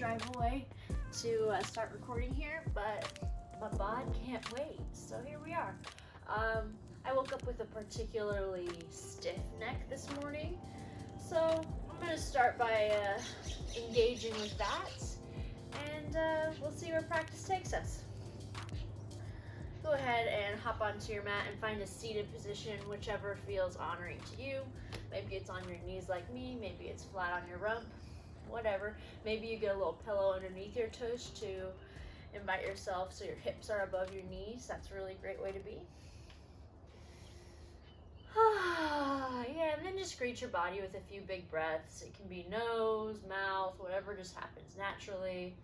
drive away to start recording here, but my bod can't wait, so here we are. I woke up with a particularly stiff neck this morning, so I'm going to start by engaging with that, and we'll see where practice takes us. Go ahead and hop onto your mat and find a seated position, whichever feels honoring to you. Maybe it's on your knees like me, maybe it's flat on your rump, whatever. Maybe you get a little pillow underneath your tush to invite yourself so your hips are above your knees. That's a really great way to be. Yeah, and then just greet your body with a few big breaths. It can be nose, mouth, whatever just happens naturally.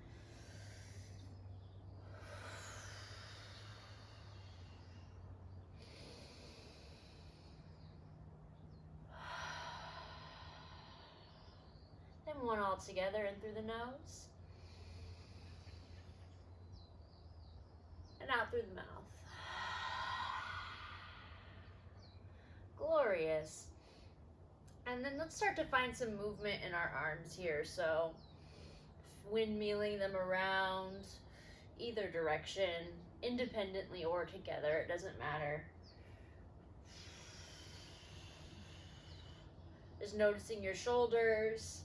Then one all together in through the nose. And out through the mouth. Glorious. And then let's start to find some movement in our arms here. So windmilling them around either direction, independently or together, it doesn't matter. Just noticing your shoulders,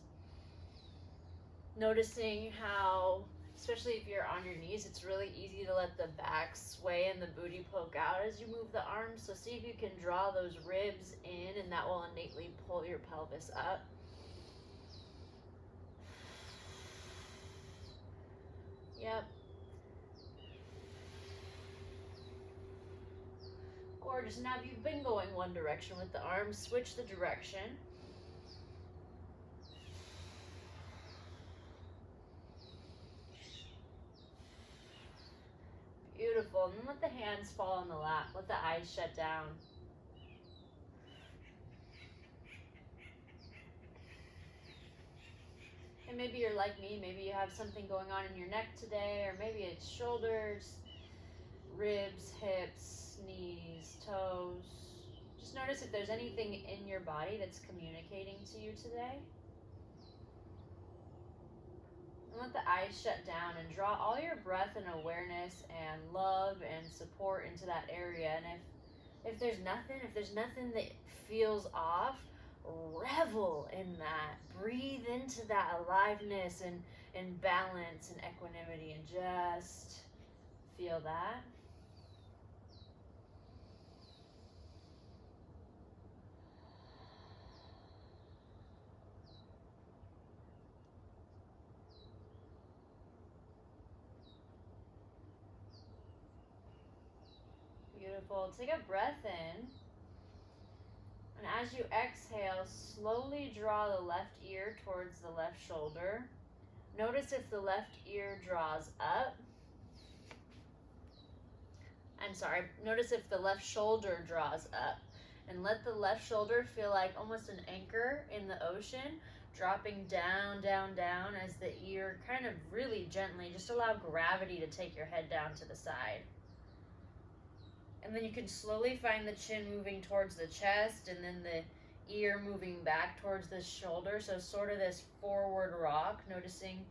noticing how, especially if you're on your knees, it's really easy to let the back sway and the booty poke out as you move the arms. So see if you can draw those ribs in, and that will innately pull your pelvis up. Yep. Gorgeous. Now if you've been going one direction with the arms, switch the direction. Beautiful. And then let the hands fall on the lap. Let the eyes shut down. And maybe you're like me. Maybe you have something going on in your neck today, or maybe it's shoulders, ribs, hips, knees, toes. Just notice if there's anything in your body that's communicating to you today. And let the eyes shut down and draw all your breath and awareness and love and support into that area. And if there's nothing that feels off, revel in that. Breathe into that aliveness and balance and equanimity, and just feel that. Beautiful. Take a breath in. And as you exhale, slowly draw the left ear towards the left shoulder. Notice if the left ear draws up. Notice if the left shoulder draws up. And let the left shoulder feel like almost an anchor in the ocean, dropping down, down, down as the ear kind of really gently, just allow gravity to take your head down to the side. And then you can slowly find the chin moving towards the chest, and then the ear moving back towards the shoulder. So sort of this forward rock, noticing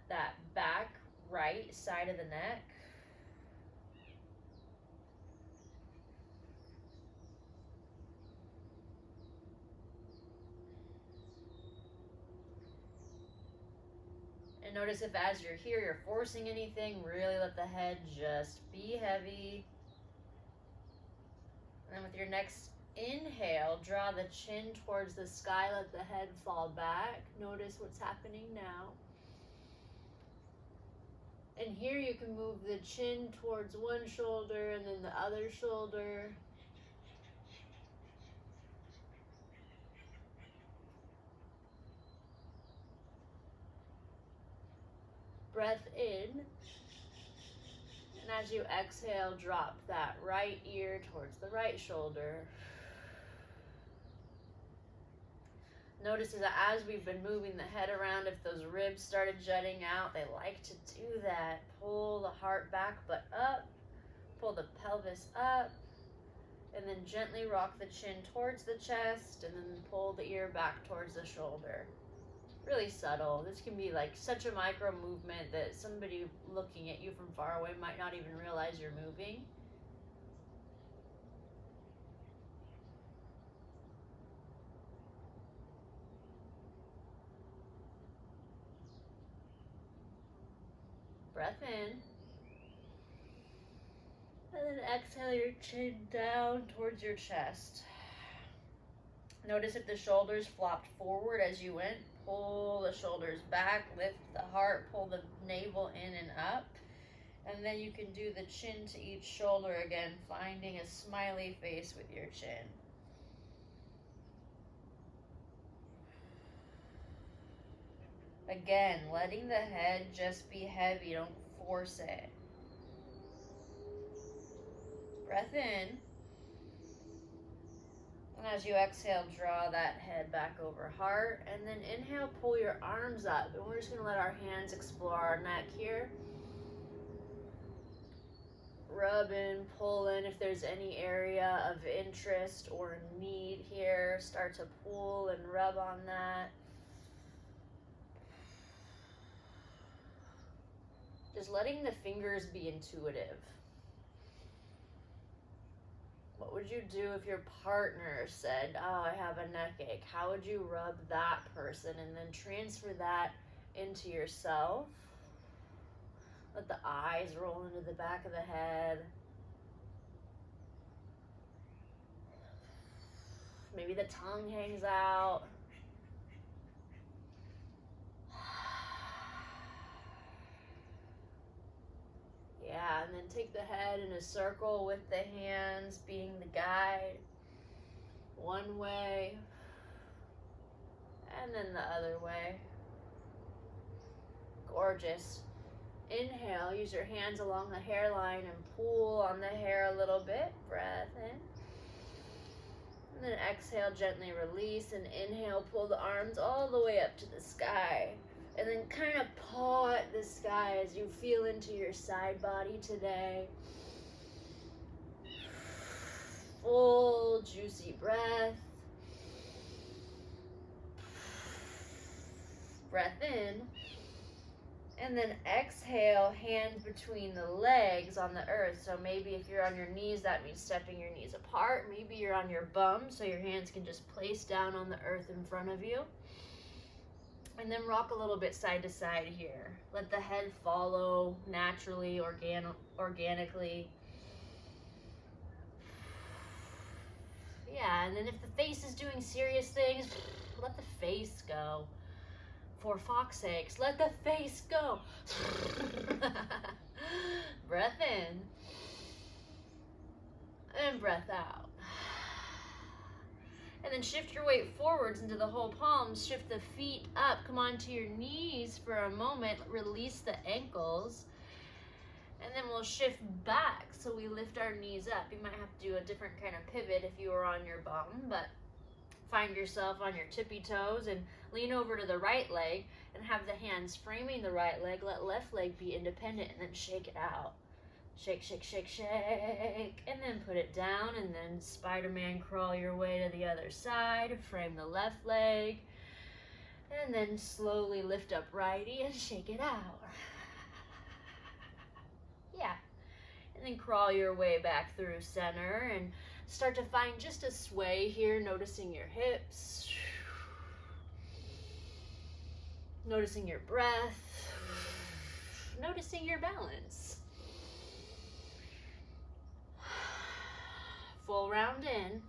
that back right side of the neck. And notice if as you're here, you're forcing anything, really let the head just be heavy. And then with your next inhale, draw the chin towards the sky, let the head fall back. Notice what's happening now. And here you can move the chin towards one shoulder and then the other shoulder. Breath in. And as you exhale, drop that right ear towards the right shoulder. Notice that as we've been moving the head around, if those ribs started jutting out, they like to do that. Pull the heart back but up. Pull the pelvis up. And then gently rock the chin towards the chest, and then pull the ear back towards the shoulder. Really subtle. This can be like such a micro movement that somebody looking at you from far away might not even realize you're moving. Breath in. And then exhale your chin down towards your chest. Notice if the shoulders flopped forward as you went. Pull the shoulders back, lift the heart, pull the navel in and up. And then you can do the chin to each shoulder again, finding a smiley face with your chin. Again, letting the head just be heavy, don't force it. Breath in. And as you exhale, draw that head back over heart. And then inhale, pull your arms up. And we're just going to let our hands explore our neck here. Rub in, pull in if there's any area of interest or need here. Start to pull and rub on that. Just letting the fingers be intuitive. What would you do if your partner said, oh, I have a neck ache? How would you rub that person and then transfer that into yourself? Let the eyes roll into the back of the head. Maybe the tongue hangs out. Yeah, and then take the head in a circle with the hands being the guide. One way, and then the other way. Gorgeous. Inhale, use your hands along the hairline and pull on the hair a little bit. Breath in. And then exhale, gently release, and inhale, pull the arms all the way up to the sky. And then kind of paw at the sky as you feel into your side body today. Full, juicy breath. Breath in. And then exhale, hands between the legs on the earth. So maybe if you're on your knees, that means stepping your knees apart. Maybe you're on your bum, so your hands can just place down on the earth in front of you. And then rock a little bit side to side here. Let the head follow naturally, organically. Yeah, and then if the face is doing serious things, let the face go. For fox sakes, let the face go. Breath in. And breath out. And then shift your weight forwards into the whole palms. Shift the feet up. Come onto your knees for a moment. Release the ankles. And then we'll shift back. So we lift our knees up. You might have to do a different kind of pivot if you were on your bum. But find yourself on your tippy toes and lean over to the right leg and have the hands framing the right leg. Let left leg be independent and then shake it out. Shake, shake, shake, shake, and then put it down, and then Spider-Man crawl your way to the other side, frame the left leg, and then slowly lift up righty and shake it out. Yeah, and then crawl your way back through center and start to find just a sway here, noticing your hips, noticing your breath, noticing your balance. Full round in.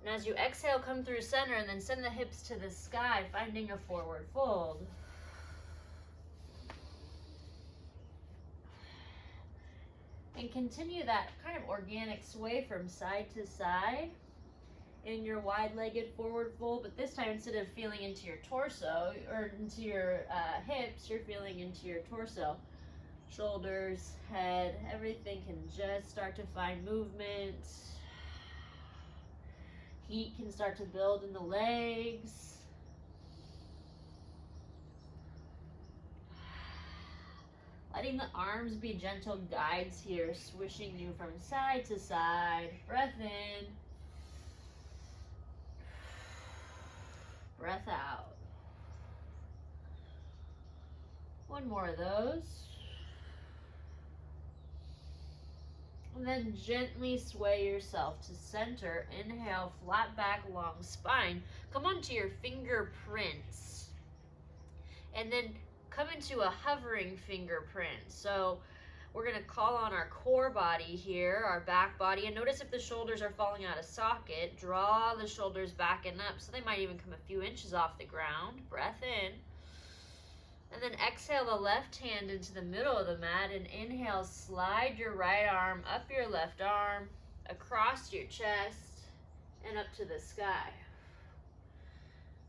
And as you exhale, come through center and then send the hips to the sky, finding a forward fold. And continue that kind of organic sway from side to side in your wide-legged forward fold, but this time instead of feeling into your torso or into your hips, you're feeling into your torso. Shoulders, head, everything can just start to find movement. Heat can start to build in the legs. Letting the arms be gentle guides here, swishing you from side to side. Breath in. Breath out. One more of those. And then gently sway yourself to center. Inhale, flat back, long spine. Come onto your fingerprints. And then come into a hovering fingerprint. So we're going to call on our core body here, our back body. And notice if the shoulders are falling out of socket. Draw the shoulders back and up. So they might even come a few inches off the ground. Breath in. And then exhale the left hand into the middle of the mat, and inhale, slide your right arm up your left arm, across your chest, and up to the sky.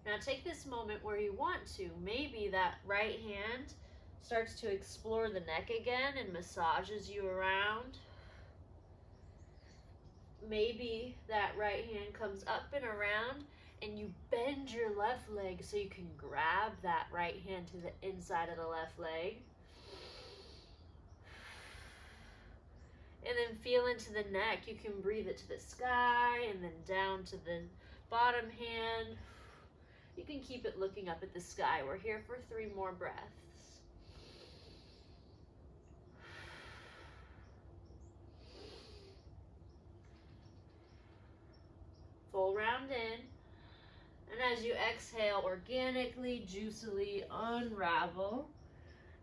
Now take this moment where you want to. Maybe that right hand starts to explore the neck again and massages you around. Maybe that right hand comes up and around and you bend your left leg so you can grab that right hand to the inside of the left leg. And then feel into the neck. You can breathe it to the sky and then down to the bottom hand. You can keep it looking up at the sky. We're here for 3 more breaths. Full round in. And as you exhale, organically, juicily unravel.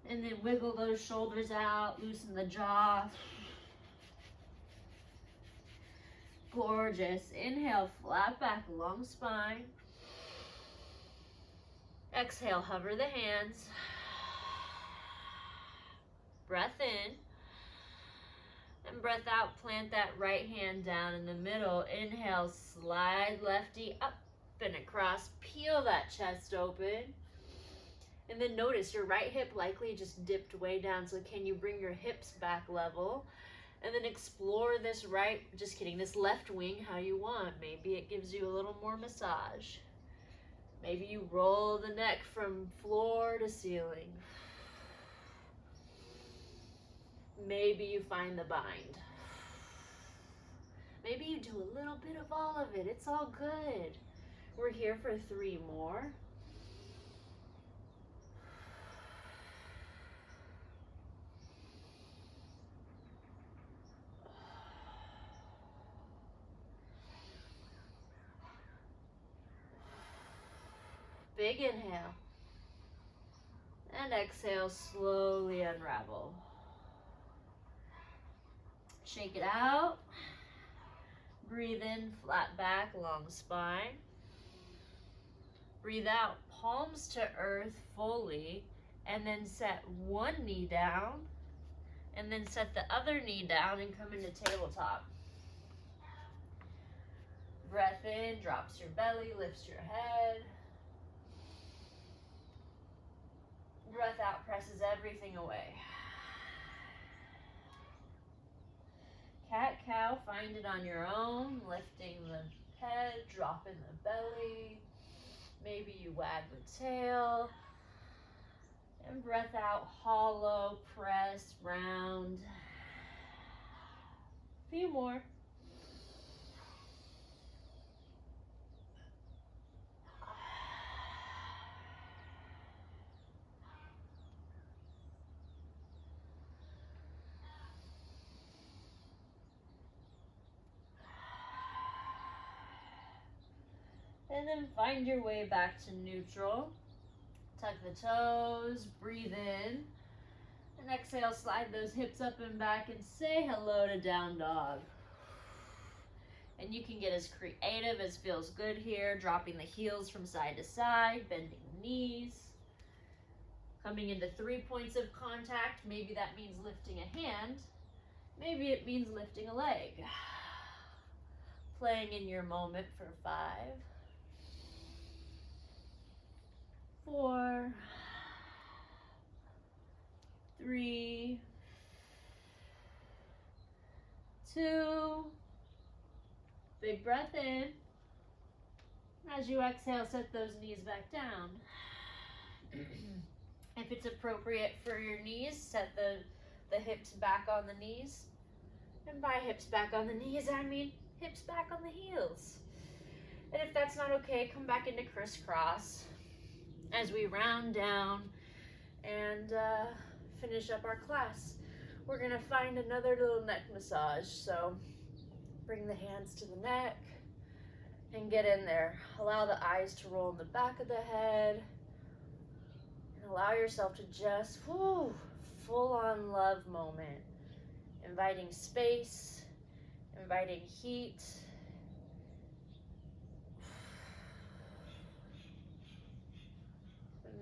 And then wiggle those shoulders out, loosen the jaw. Gorgeous. Inhale, flat back, long spine. Exhale, hover the hands. Breath in. And breath out, plant that right hand down in the middle. Inhale, slide lefty up and across, peel that chest open. And then notice your right hip likely just dipped way down, so can you bring your hips back level? And then explore this this left wing how you want. Maybe it gives you a little more massage. Maybe you roll the neck from floor to ceiling. Maybe you find the bind. Maybe you do a little bit of all of it. It's all good. We're here for 3 more. Big inhale. And exhale, slowly unravel. Shake it out. Breathe in, flat back, long spine. Breathe out, palms to earth fully, and then set one knee down, and then set the other knee down and come into tabletop. Breath in, drops your belly, lifts your head. Breath out, presses everything away. Cat-cow, find it on your own, lifting the head, dropping the belly. Maybe you wag the tail. And breath out, hollow, press, round. A few more. And then find your way back to neutral. Tuck the toes, breathe in. And exhale, slide those hips up and back and say hello to down dog. And you can get as creative as feels good here, dropping the heels from side to side, bending the knees. Coming into 3 points of contact. Maybe that means lifting a hand. Maybe it means lifting a leg. Playing in your moment for 5. 4, 3, 2, big breath in. As you exhale, set those knees back down. If it's appropriate for your knees, set the hips back on the knees. And by hips back on the knees, I mean hips back on the heels. And if that's not okay, come back into crisscross as we round down and finish up our class. We're gonna find another little neck massage. So bring the hands to the neck and get in there. Allow the eyes to roll in the back of the head. And allow yourself to just, full on love moment. Inviting space, inviting heat.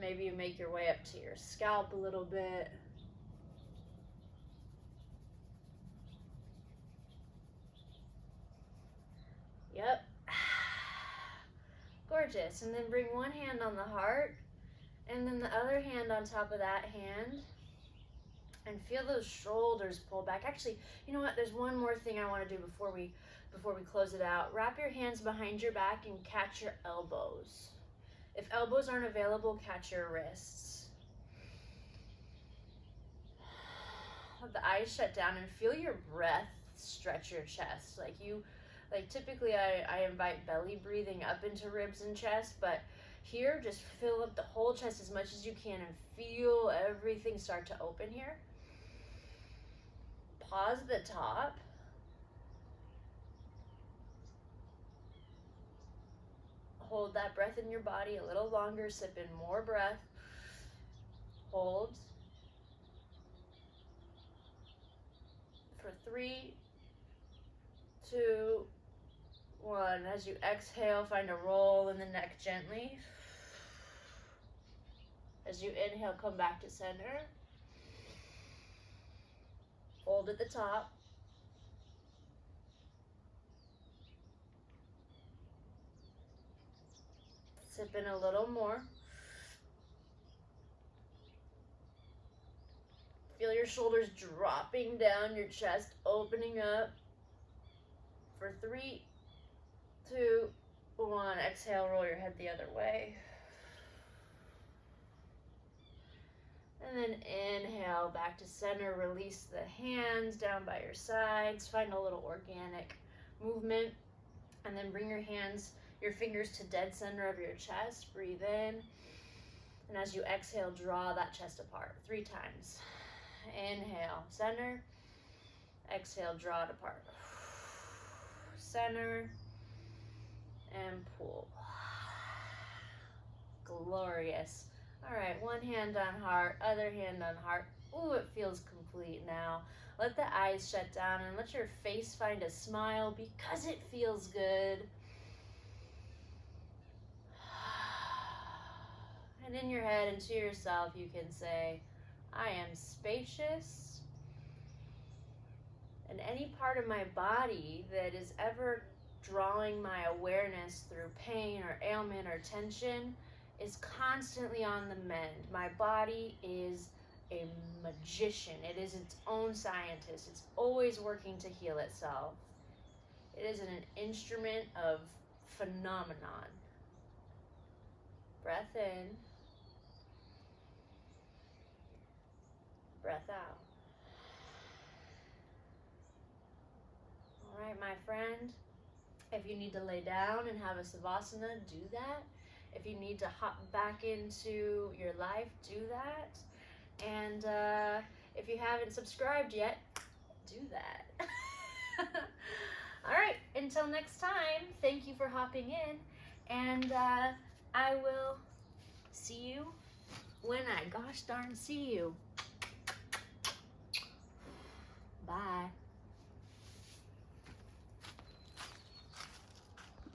Maybe you make your way up to your scalp a little bit. Yep. Gorgeous. And then bring one hand on the heart and then the other hand on top of that hand. And feel those shoulders pull back. Actually, you know what? There's one more thing I want to do before we close it out. Wrap your hands behind your back and catch your elbows. If elbows aren't available, catch your wrists. Let the eyes shut down and feel your breath stretch your chest. Like typically I invite belly breathing up into ribs and chest, but here just fill up the whole chest as much as you can and feel everything start to open here. Pause at the top. Hold that breath in your body a little longer. Sip in more breath. Hold. For 3, 2, 1. As you exhale, find a roll in the neck gently. As you inhale, come back to center. Hold at the top. Sip in a little more. Feel your shoulders dropping down, your chest opening up. For 3, 2, 1. Exhale, roll your head the other way. And then inhale, back to center. Release the hands down by your sides. Find a little organic movement. And then bring your fingers to dead center of your chest. Breathe in. And as you exhale, draw that chest apart 3 times. Inhale, center. Exhale, draw it apart. Center. And pull. Glorious. All right, one hand on heart, other hand on heart. Ooh, it feels complete now. Let the eyes shut down and let your face find a smile because it feels good. And in your head and to yourself, you can say, I am spacious. And any part of my body that is ever drawing my awareness through pain or ailment or tension is constantly on the mend. My body is a magician. It is its own scientist. It's always working to heal itself. It is an instrument of phenomenon. Breath in. Breath out. All right, my friend. If you need to lay down and have a savasana, do that. If you need to hop back into your life, do that. And if you haven't subscribed yet, do that. All right, until next time, thank you for hopping in. And I will see you when I gosh darn see you.